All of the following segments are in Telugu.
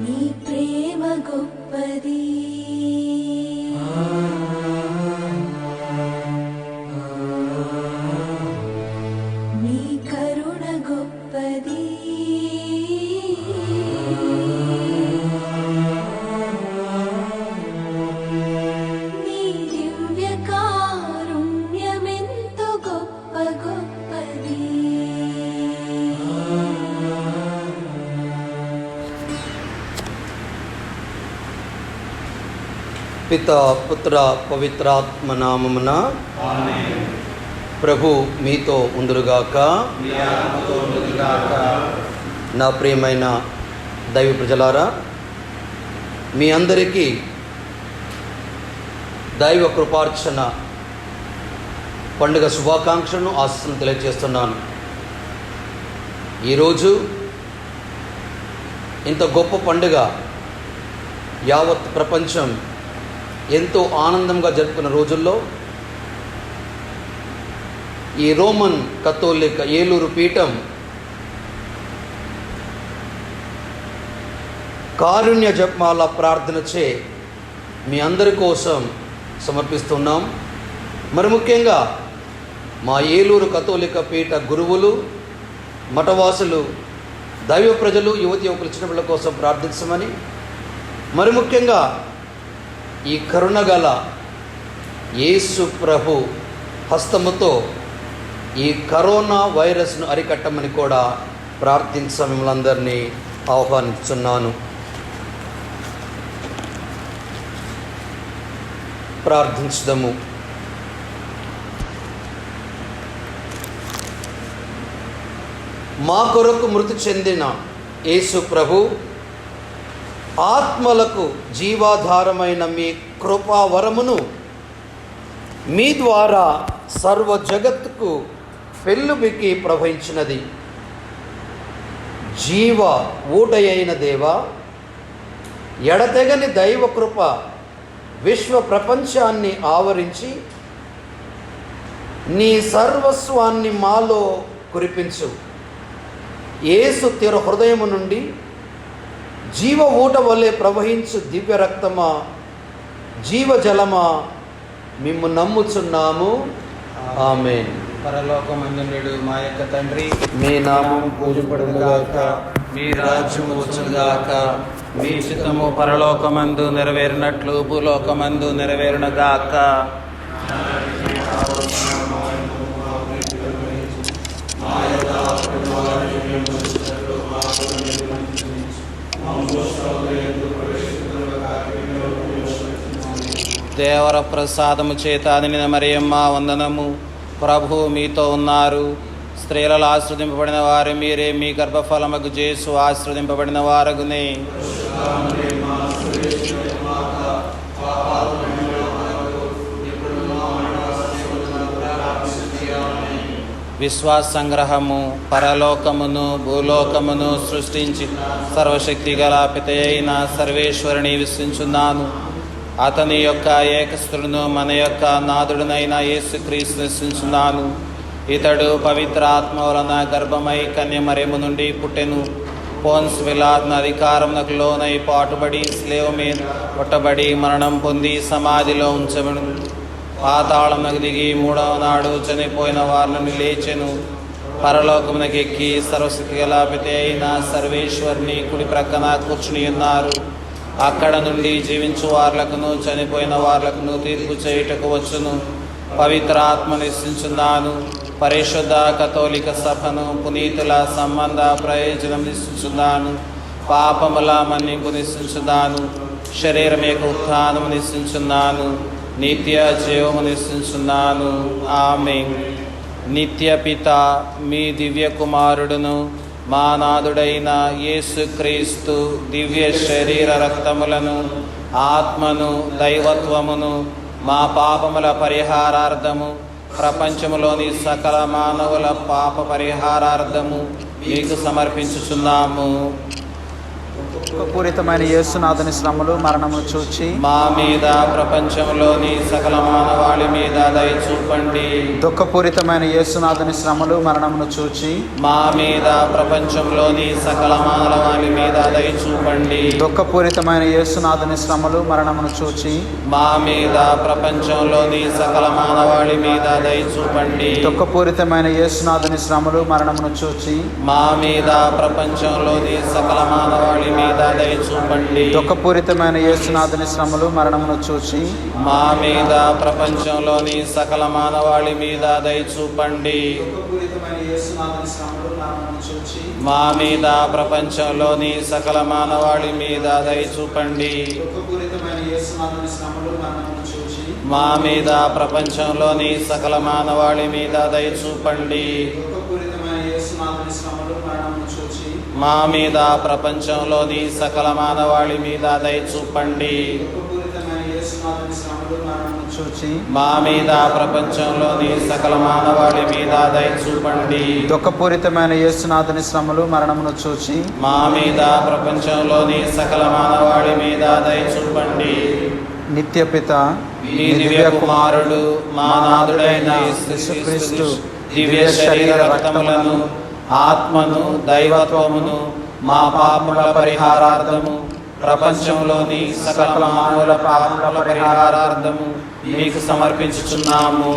నీ ప్రేమ గొప్పది, నీ కరుణ గొప్పది, నీ దివ్య కారుణ్యమెంతో గొప్ప గొప్పది. పిత పుత్ర పవిత్రాత్మ నామమున ప్రభు మీతో ఉందురుగాక. నా ప్రియమైన దైవ ప్రజలారా, మీ అందరికీ దైవ కృపార్చన పండుగ శుభాకాంక్షలను ఆశీస్సులను తెలియజేస్తున్నాను. ఈరోజు ఇంత గొప్ప పండుగ యావత్ ప్రపంచం ఎంతో ఆనందంగా జరుపుకున్న రోజుల్లో ఈ రోమన్ కథోలిక ఏలూరు పీఠం కారుణ్య జపమాల ప్రార్థనచే మీ అందరి కోసం సమర్పిస్తున్నాం. మరి ముఖ్యంగా మా ఏలూరు కథోలిక పీఠ గురువులు, మఠవాసులు, దైవ ప్రజలు, యువతి యువకులు, చిన్నపిల్లల కోసం ప్రార్థించమని, మరి ముఖ్యంగా ఈ కరుణగల యేసు ప్రభు హస్తముతో ఈ కరోనా వైరస్ను అరికట్టమని కూడా ప్రార్థించ మిమ్మల్ని అందరినీ ఆహ్వానిస్తున్నాను. ప్రార్థించుదాము. మా కొరకు మృతి చెందిన యేసు ప్రభు ఆత్మలకు జీవాధారమైన మీ కృపావరమును మీ ద్వారా సర్వ జగత్తుకు పెళ్ళుబికి ప్రవహించినది. జీవ ఊటయైన దేవా, ఎడతెగని దైవ కృప విశ్వ ప్రపంచాన్ని ఆవరించి నీ సర్వస్వాన్ని మాలో కురిపించు. యేసు తిర హృదయము నుండి జీవ ఊట వలె ప్రవహించు దివ్య రక్తమా, జీవజలమా, మిమ్ము నమ్ముచున్నాము. ఆమేన్. పరలోకమందుండు మా యొక్క తండ్రి, మీ నామం పూజింపబడుగాక, మీ రాజ్యము వచ్చుగాక, మీ చిత్తము పరలోకమందు నెరవేరినట్లు భూలోకమందు నెరవేరునగాక. దేవర ప్రసాదము చేత నిన్న మరియమ్మ వందనము. ప్రభు మీతో ఉన్నారు. స్త్రీలలో ఆశ్రదింపబడిన వారు మీరే, మీ గర్భఫలముకు జేసు ఆశ్రదింపబడిన వారగునే. విశ్వాస సంగ్రహము. పరలోకమును భూలోకమును సృష్టించి సర్వశక్తి గల పిత అయిన సర్వేశ్వరుని విశ్వసించున్నాను. అతని యొక్క ఏకస్తుడును మన యొక్క నాథుడునైన యేసుక్రీస్తు విశ్వసించున్నాను. ఇతడు పవిత్ర ఆత్మ వలన గర్భమై కన్య మరియమ్మ నుండి పుట్టెను. పోన్స్ పిలాతు అధికారమునకు లోనై పాటుబడి శిలువ మీద కొట్టబడి మరణం పొంది సమాధిలో ఉంచబడు. పాతాళమునకు దిగి మూడవ నాడు చనిపోయిన వారిని లేచెను. పరలోకమునకు ఎక్కి సర్వశక్తి గల పిత అయిన సర్వేశ్వరుని కుడి ప్రక్కన కూర్చుని ఉన్నారు. అక్కడ నుండి జీవించు వార్లకును చనిపోయిన వార్లకును తీర్పు చేయుటకు వచ్చును. పవిత్ర ఆత్మ నిశ్చించున్నాను. పరిశుద్ధ కథోలిక సభను, పునీతుల సంబంధ ప్రయోజనం నిశ్చించున్నాను. పాపముల మన్నింపు నిశ్చించున్నాను. శరీరం యొక్క ఉత్థానము నిశ్చించున్నాను. నిత్య జీవము నిశ్చించున్నాను. ఆమేన్. నిత్య పిత, మీ దివ్య కుమారుడును మా నాథుడైన యేసుక్రీస్తు దివ్య శరీర రక్తములను, ఆత్మను, దైవత్వమును మా పాపముల పరిహారార్థము, ప్రపంచములోని సకల మానవుల పాప పరిహారార్థము మీకు సమర్పించుచున్నాము. పూరితమైన యేసునాథుని శ్రమలు మరణమును చూచి మా మీద ప్రపంచంలోని సకల మానవాళి మీద దయ చూపండి. దుఃఖపూరితమైన యేసునాథుని శ్రమలు మరణమును చూచి మా మీద ప్రపంచంలోని సకల మానవాళి మీద దయ చూపండి. దుఃఖపూరితమైన యేసునాథుని శ్రమలు మరణమును చూచి మా మీద ప్రపంచంలోని సకల మానవాళి మీద దయ చూపండి. దుఃఖపూరితమైన యేసునాథుని శ్రమలు మరణమును చూచి మా మీద ప్రపంచంలోని సకల మానవాళి మీద దయ చూపండి. దుఃఖపూరితమైన యేసునాథుని శ్రమలు మరణమును చూచి మా మీద ప్రపంచంలోని సకల మానవాళి మీద దయ చూపండి. మా మీద ప్రపంచంలోని సకల మానవాళి మీద దయ చూపండి. మా మీద ప్రపంచంలోని సకల మానవాళి మీద దయ చూపండి. మా మీద ప్రపంచంలోని సకల మానవాళి మీద దయ చూపండి. మా మీద ప్రపంచంలోని సకల మానవాళి మీద దయ చూపండి. దుఃఖపూరితమైన యేసునాథుని శ్రమలు మరణమును చూచి మా మీద ప్రపంచంలోని సకల మానవాళి మీద దయ చూపండి. నిత్యపిత మీ దివ్య కుమారుడు మా నాథుడైన యేసుక్రీస్తు దివ్య శరీర రక్తములను ఆత్మను దైవత్వమును మా పాపముల పరిహారార్థము ప్రపంచంలోని సకల మానవుల పాపముల పరిహారార్థము మీకు సమర్పించుచున్నాము.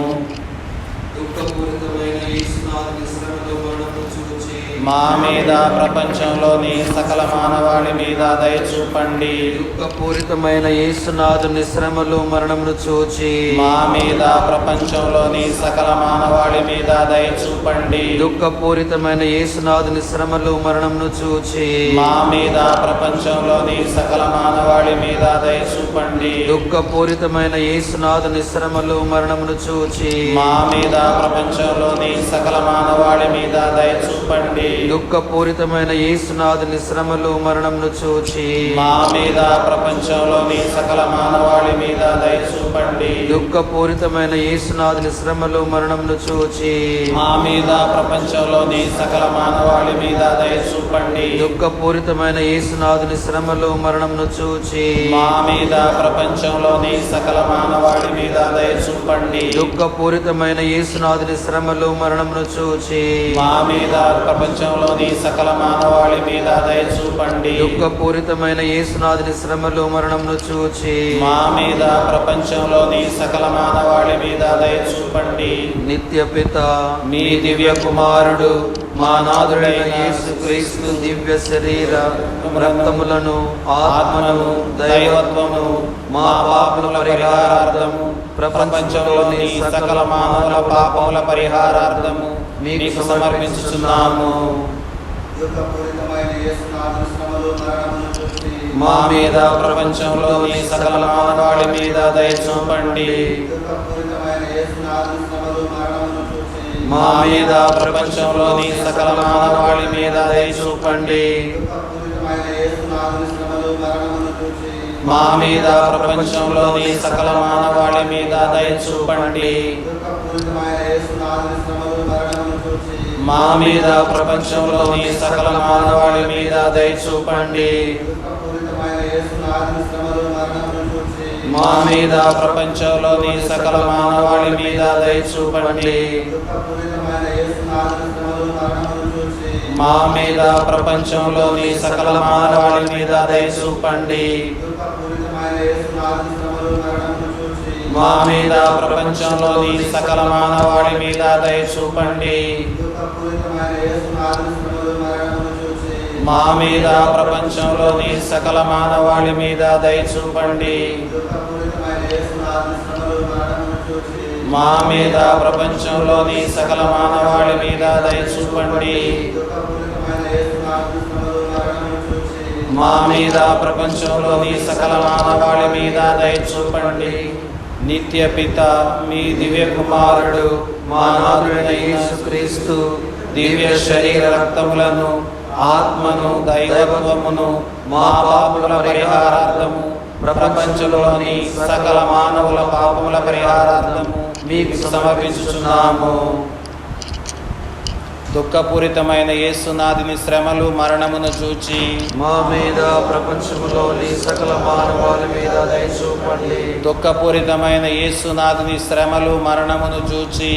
మా మీద ప్రపంచంలోని సకల మానవాళి మీద దయ చూపండి. దుఃఖపూరితమైన యేసునాథుని శ్రమలు మరణమును చూచి మా మీద ప్రపంచంలోని సకల మానవాళి మీద దయ చూపండి. దుఃఖపూరితమైన యేసునాథుని శ్రమలు మరణమును చూచి మా మీద ప్రపంచంలోని సకల మానవాళి మీద దయ చూపండి. దుఃఖపూరితమైన యేసునాథుని శ్రమలు మరణమును చూచి మా మీద ప్రపంచంలోని సకల మానవాళి మీద దయ చూపండి. దుఃఖపూరితమైన యేసునాథుని శ్రమలు మరణమును చూచి మా మీద ప్రపంచంలోని సకల మానవాళి మీద దయ చూపండి. దుఃఖపూరితమైన యేసునాథుని శ్రమలు మరణమును చూచి మా మీద ప్రపంచంలోని సకల మానవాళి మీద దయ చూపండి. దుఃఖపూరితమైన యేసునాథుని శ్రమలు మరణమును చూచి మా మీద ప్రపంచంలోని సకల మానవాళి మీద దయ చూపండి. దుఃఖపూరితమైన యేసునాథుని శ్రమలు మరణమును చూచి మా మీద ప్రపంచంలోని సకల మానవాళి మీద దయ చూపండి. దుఃఖపూరితమైన యేసునాథుని శ్రమలు మరణమును చూచి మా మీద ప్రపంచంలోని సకల మానవాళి మీద దయ చూపండి. నిత్యపిత మీ దివ్య కుమారుడు మా నాథుడైన యేసుక్రీస్తు దివ్య శరీర రక్తములను ఆత్మను దైవత్వము మా పాపముల పరిహారార్థము ప్రపంచంలోని సకల మానవుల పాపముల పరిహారార్థము మీకు సమర్పించుచున్నాము. మా మీద ప్రపంచంలోని సకల మానవాళి మీద దయ చూపండి. మా మీద ప్రపంచంలోని సకల మానవాళి మీద దయ చూపండి. మా మీద ప్రపంచంలోని సకల మానవాళి మీద దయ చూపండి. మా మీద ప్రపంచంలోని సకల మానవాళి మీద దయ చూపండి. మా మీద ప్రపంచంలోని సకల మానవాళి మీద దయ చూపండి. మా మీద ప్రపంచంలోని సకల మానవాళి మీద దయ చూపండి. మా మీద ప్రపంచంలోని సకల మానవాళి మీద దయ చూపండి. మా మీద ప్రపంచంలోని సకల మానవాళి మీద దయ చూపండి. మా మీద ప్రపంచంలోని సకల మానవాళి మీద దయ చూపండి. మా మీద ప్రపంచంలోని సకల మానవాళి మీద దయ చూపండి. నిత్య పిత మీ దివ్య కుమారుడు మా నాథుడైన యేసుక్రీస్తు దివ్య శరీర రక్తములను ఆత్మను దైవత్వమును మా పాపముల పరిహారార్థము ప్రపంచంలోని సకల మానవుల పాపముల పరిహారార్థము మీకు సమర్పించుచున్నాము. దుఃఖపూరితమైన యేసునాథుని శ్రమలు మరణమును చూచి మా మీద ప్రపంచములోని సకల మానవాళి మీద దయ చూపండి. దుఃఖపూరితమైన యేసునాథుని శ్రమలు మరణమును చూచి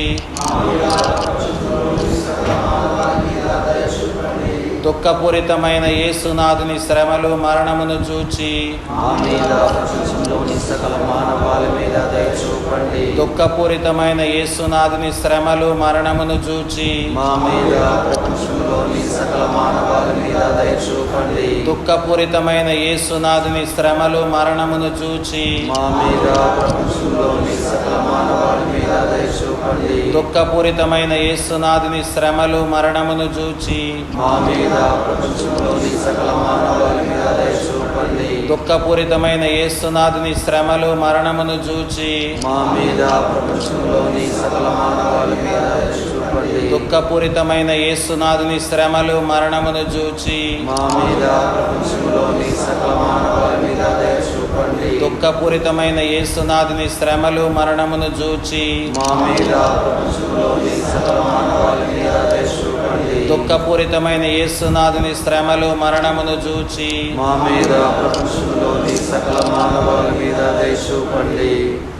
దుఃఖపూరితమైన యేసునాథుని శ్రమలు మరణమును చూచి మా మీద ప్రపంచంలోని సకల మానవాళి మీద దయ చూపండి. దుఃఖపూరితమైన యేసునాథుని శ్రమలు మరణమును చూచి మా మీద ప్రపంచంలోని సకల మానవాళి మీద దయ చూపండి. దుఃఖపూరితమైన యేసునాథుని శ్రమలు మరణమును చూచి మా మీద ప్రపంచంలోని సకల మానవాళి మీద దయ చూపండి. దుఃఖపూరితమైన యేసునాథుని శ్రమలు మరణమును చూచి మా మీద ప్రపంచంలోని సకల మానవాళి మీద దయ చూపండి. దుఃఖపూరితమైన యేసునాథుని శ్రమలు మరణమును చూచి మా మీద ప్రపంచంలోని సకల మానవాళి మీద దయ చూపండి. దుఃఖపూరితమైన యేసునాథుని శ్రమలు మరణమును చూచి మా మీద ప్రపంచంలోని సకల మానవాళి మీద దయ చూపండి. దుఃఖపూరితమైన యేసునాథుని శ్రమలు మరణమును చూచి మా మీద ప్రపంచంలోని సకల మానవాళి మీద దయ చూపండి. దుఃఖపూరితమైన యేసునాథుని శ్రమలు మరణమును చూచి మా మీద ప్రపంచంలోని సకల మానవాళి మీద దయ చూపండి.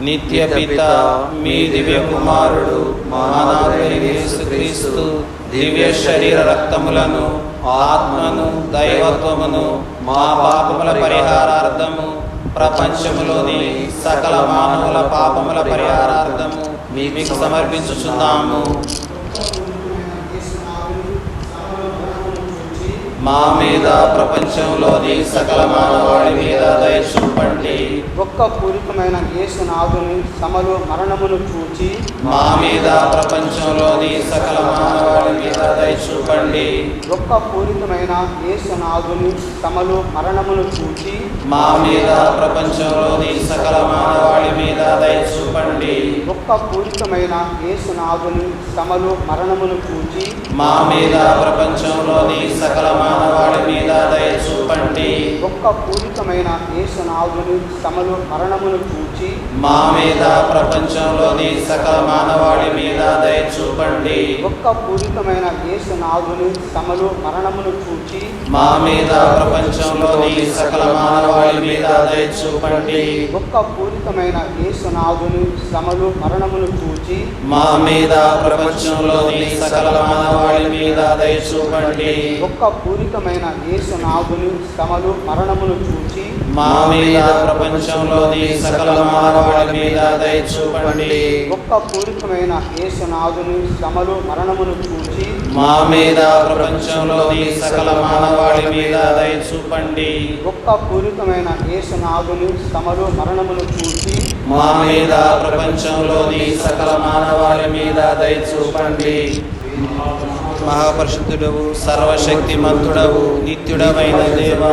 నిత్య పిత మీ దివ్య కుమారుడు మా నాథుడైన యేసుక్రీస్తు దివ్య శరీర రక్తములను ఆత్మను దైవత్వమును మా పాపముల పరిహారార్థము ప్రపంచములోని సకల మానవుల పాపముల పరిహారార్థము మీకు సమర్పించుచున్నాము. మా మీద ప్రపంచంలోని సకల మానవాళి మీద దయ చూపండి. దుఃఖపూరితమైన యేసునాథుని శ్రమలు మరణమును చూచి మా మీద ప్రపంచంలోని సకల మానవాళి మీద దయ చూపండి. దుఃఖపూరితమైన యేసునాథుని శ్రమలు మరణమును చూచి మా మీద ప్రపంచంలోని సకల మానవాళి మీద దయ చూపండి. దుఃఖపూరితమైన యేసునాథుని శ్రమలు మరణమును చూచి మా మీద ప్రపంచంలోని సకల మానవాళి మీద దయ చూపండి. దుఃఖపూరితమైన యేసునాథుని శ్రమలు మరణమును చూచి మా మీద ప్రపంచంలోని సకల మానవాళి మీద దయ చూపండి. దుఃఖపూరితమైన యేసునాథుని శ్రమలు మరణమును చూచి మా మీద ప్రపంచంలోని సకల మానవాళి మీద దయ చూపండి. దుఃఖపూరితమైన యేసునాథుని శ్రమలు మరణమును చూచి మా మీద ప్రపంచంలోని సకల మానవాళి మీద దయ చూపండి. దుఃఖపూరితమైన యేసునాథుని శ్రమలు మరణమును చూచి మా మీద ప్రపంచంలోని సకల మానవాళి మీద దయ చూపండి. దుఃఖపూరితమైన యేసునాథుని శ్రమలు మరణమును చూచి మా మీద ప్రపంచంలోని సకల మానవాళి మీద దయ చూపండి. దుఃఖపూరితమైన యేసునాథుని శ్రమలు మరణమును చూచి మా మీద ప్రపంచంలోని సకల మానవాళి మీద దయ చూపండి. మహాపరిశుద్ధుడవు సర్వశక్తిమంతుడవు నిత్యుడవైన దేవ,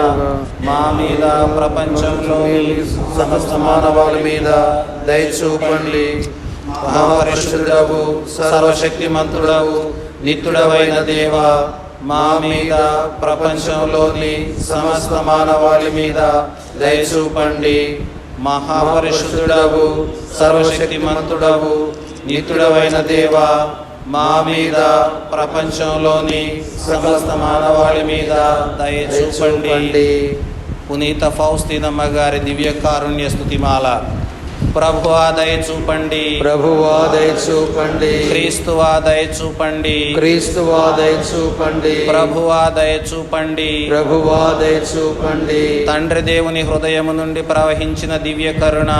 మా మీద ప్రపంచంలోని సమస్త మానవాళి మీద దయ చూపండి. మహాపరిశుద్ధుడవు సర్వశక్తిమంతుడవు నిత్యుడవైన దేవ, మా మీద ప్రపంచంలోని సమస్త మానవాళి మీద దయ చూపండి. మహాపరిశుద్ధుడవు సర్వశక్తిమంతుడవు నిత్యుడవైన దేవ, మా మీద ప్రపంచంలోని సమస్త మానవాళి మీద దయ చూపండి. పునీత ఫౌస్తీనమ్మ గారి దివ్య కారుణ్య స్తుతిమాల. ప్రభువా దయ చూపండి, ప్రభువా దయ చూపండి, క్రీస్తువా దయ చూపండి, క్రీస్తువా దయ చూపండి, ప్రభువా దయ చూపండి, ప్రభువా దయ చూపండి. తండ్రి దేవుని హృదయము నుండి ప్రవహించిన దివ్య కరుణ,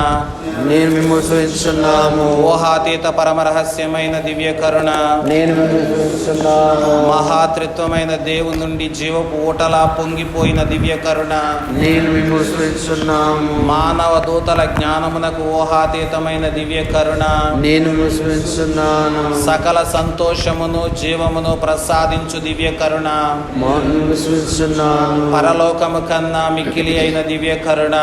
నేను మిమ్మల్ని స్తుతించున్నాము, ఊహాతీత పరమ రహస్యమైన దివ్య కరుణ, నేను మిమ్మల్ని స్తుతించున్నాను, మహాత్రిత్వమైన దేవుని నుండి జీవపు ఊటలా పొంగిపోయిన దివ్య కరుణ, నేను మిమ్మల్ని స్తుతించున్నాము, మానవ దూతల జ్ఞానమునకు ఊహాతీతమైన దివ్య కరుణ, నేను మిమ్మల్ని స్తుతించున్నాను, సకల సంతోషమును జీవమును ప్రసాదించు దివ్య కరుణ, మిమ్మల్ని స్తుతించున్నాను, పరలోకము కన్నా మిక్కిలి అయిన దివ్య కరుణ,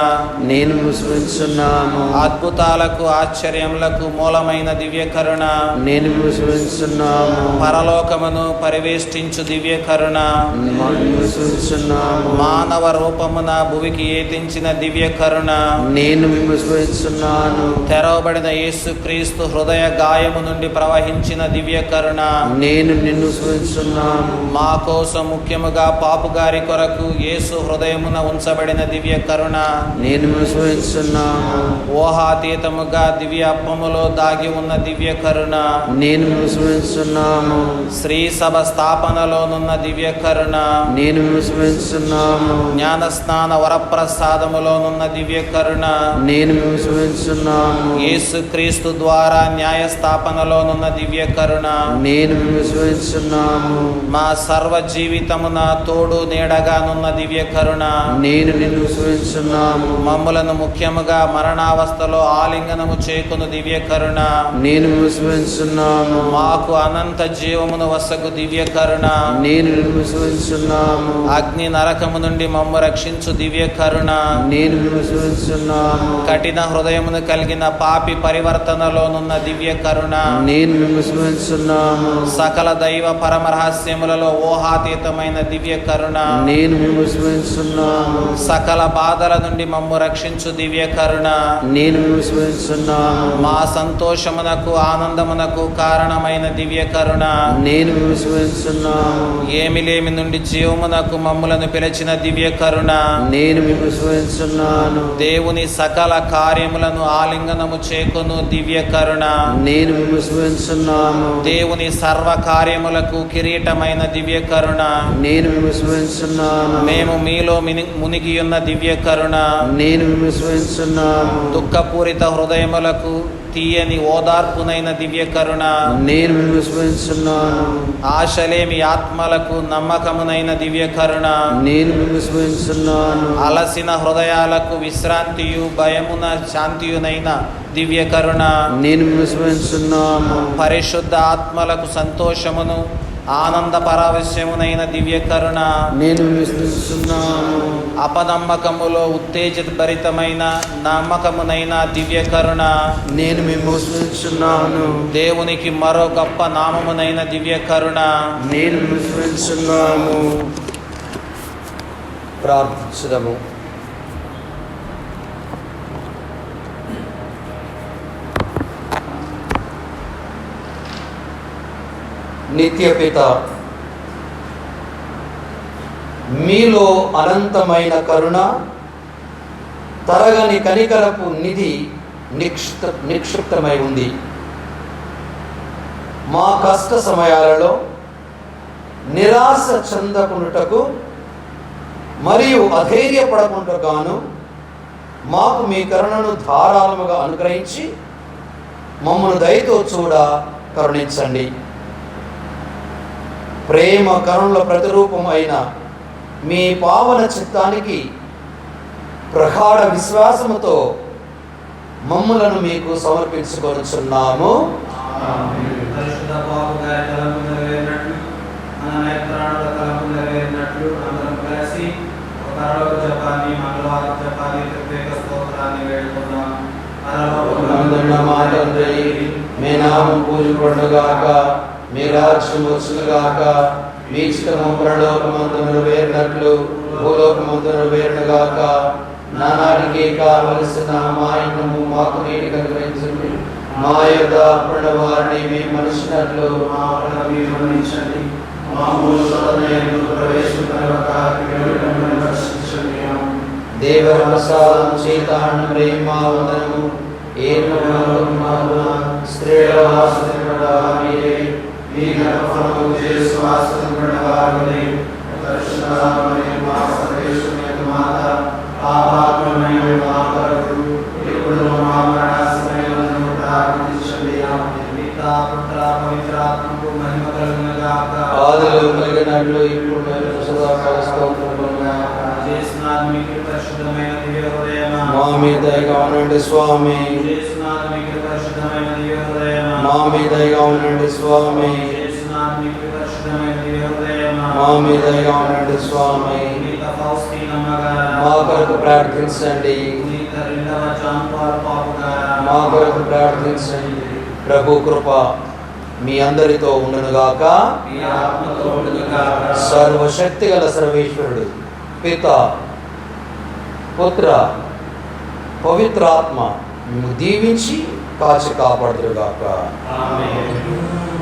నేను మిమ్మల్ని స్తుతించున్నాను, అద్భుతాలకు ఆశ్చర్యములకు మూలమైన దివ్య కరుణ, నేను మిమ్మల్ని స్తుతించున్నాను, పరలోకమును పరివేష్టించు దివ్య కరుణ, మిమ్మల్ని స్తుతించున్నాను, మానవ రూపమున భువికి ఏతించిన దివ్య కరుణ, నేను మిమ్మల్ని స్తుతించున్నాను, విశ్వసిస్తున్నాను. తెరవబడిన యేసుక్రీస్తు హృదయ గాయము నుండి ప్రవహించిన దివ్య కరుణ, నేను నిన్ను స్మరిస్తున్నాను. మా కోసం ముఖ్యముగా పాపుగారి కొరకు యేసు హృదయమున ఉంచబడిన దివ్య కరుణ, నేను విశ్వసిస్తున్నాను. ఊహాతీతముగా దివ్య అప్పములో దాగి ఉన్న దివ్య కరుణ, నేను విశ్వసిస్తున్నాను. శ్రీ సభ స్థాపనలోనున్న దివ్య కరుణ, నేను విశ్వసిస్తున్నాను. జ్ఞానస్నాన వరప్రసాదములోనున్న దివ్య కరుణ, నేను విశ్వసిస్తున్నాను. యేసుక్రీస్తు ద్వారా న్యాయస్థాపనలోనున్న దివ్య కరుణ, నేను విశ్వసిస్తున్నాను. మా సర్వ జీవితమున తోడు నీడగానున్న దివ్య కరుణ, నేను నిన్ను విశ్వసిస్తున్నాను. మమ్ములను ముఖ్యముగా మరణావస్థలో ఆలింగనము చేకును దివ్య కరుణ, నేను విశ్వసిస్తున్నాను. మాకు అనంత జీవమును వసగు దివ్య కరుణ, నేను నిన్ను విశ్వసిస్తున్నాను. అగ్ని నరకము నుండి మమ్ము రక్షించు దివ్య కరుణ, నేను విశ్వసిస్తున్నాను. కఠిన హృదయమును కలిగిన పాపి పరివర్తనలోనున్న దివ్య కరుణ, నేను విశ్వసిస్తున్నాను. సకల దైవ పరమ రహస్యములలో ఊహాతీతమైన దివ్య కరుణ, నేను విశ్వసిస్తున్నాను. సకల బాధల నుండి మమ్ము రక్షించు దివ్య కరుణ, నేను విశ్వసిస్తున్నాను. మా సంతోషమునకు ఆనందమునకు కారణమైన దివ్య కరుణ, నేను విశ్వసిస్తున్నాను. ఏమిలేమి నుండి జీవమునకు మమ్ములను పిలిచిన దివ్య కరుణ, నేను విశ్వసిస్తున్నాను. దేవుని సకల కార్యములను ఆలింగనము చేకును దివ్య కరుణ, నేను విశ్వసిస్తున్నాను. దేవుని సర్వ కార్యములకు కిరీటమైన దివ్య కరుణ, నేను విశ్వసిస్తున్నాను. మేము మీలో మునిగి ఉన్న దివ్య కరుణ, నేను విశ్వసిస్తున్నాను. దుఃఖపూరిత హృదయములకు తీయని ఓదార్పునైన దివ్య కరుణ, నేను విశ్వసిస్తున్నాను. ఆశలేమి ఆత్మలకు నమ్మకమునైన దివ్య కరుణ, నేను విశ్వసిస్తున్నాను. అలసిన హృదయాలకు విశ్రాంతియు భయమున శాంతియునైన దివ్య కరుణ, నేను విశ్వసిస్తున్నాను. పరిశుద్ధ ఆత్మలకు సంతోషమును ఆనంద పరావశ్యమునైన దివ్య కరుణ, నేను విశ్వసిస్తున్నాను. అపనమ్మకములో ఉత్తేజిత భరితమైన నమ్మకమునైన దివ్య కరుణ, నేను విశ్వసిస్తున్నాను. దేవునికి మరో గొప్ప నామమునైన దివ్య కరుణ, నేను విశ్వసిస్తున్నాను. ప్రార్థించుదాము. నిత్యపిత, మీలో అనంతమైన కరుణ, తరగని కనికరపు నిధి నిక్షిప్తమై ఉంది. మా కష్ట సమయాలలో నిరాశ చెందకుండుటకు మరియు అధైర్యపడకుండాను మాకు మీ కరుణను ధారాళముగా అనుగ్రహించి మమ్మను దయతో చూడ కరుణించండి. ప్రేమ కరుణల ప్రతిరూపం అయిన మీ పావన చిత్తానికి ప్రగాఢ విశ్వాసముతో మమ్ములను మీకు సమర్పించుకొనుచున్నాము. పరిశుద్ధ బాబుగారి తలంపు నెరవేరినట్లు, మన నేత్రాణుల తలంపు నెరవేరినట్లు అందరం కలిసి ఒక పరలోక జపాన్ని మంగళవారం జపాన్ని ప్రత్యేక స్తోత్రాన్ని వేడుకుందాం. నందున్న మా తండ్రి, మీ నామం పూజింపబడుగాక, మీ రాజ్యం వచ్చుగాక, మీ చిత్తము పరలోకమందు నెరవేరినట్లు భూలోకమందు నెరవేరుగాక. నానాటికి కావలసిన మా ఇన్నము మాకు నీటికి అనుగ్రహించండి. మా యొక్క వారిని మేము మనిషినట్లు మా పనులు మన్నించండి. మా మూలయందు ప్రవేశింపక రక్షించండి. దేవరసాదం చేతాను ప్రేమ వందనము స్త్రీల పవిత్రాత్మకు మహిమ కలుగునుగాక. ఆదిలో కలిగినట్లు ఇప్పుడు చేసినాత్మికి పరిశుద్ధమైన దివ్య హృదయమా, మా మీద దయగా ఉండండి స్వామి. చేసినాత్మికి పరిశుద్ధమైన దివ్య హృదయమా, మా మీద దయగా ఉండండి స్వామి. చేసినాత్మికి పరిశుద్ధమైన దివ్య హృదయమా, మా మీద దయగా ఉండండి స్వామి. పునీత ఫౌస్తీనమ్మ గారా, మా కొరకు ప్రార్థించండి. పునీత రెండవ జాన్ పాల్ పాపు గారా, మా కొరకు ప్రార్థించండి. ప్రభు కృప మీ అందరితో ఉండునుగాక. మీ ఆత్మతో ఉండునుగాక. సర్వశక్తి గల సర్వేశ్వరుడు పిత, పుత్ర, పవిత్రాత్మ మేము దీవించి కాచి కాపాడుదురుగాక. ఆమేన్.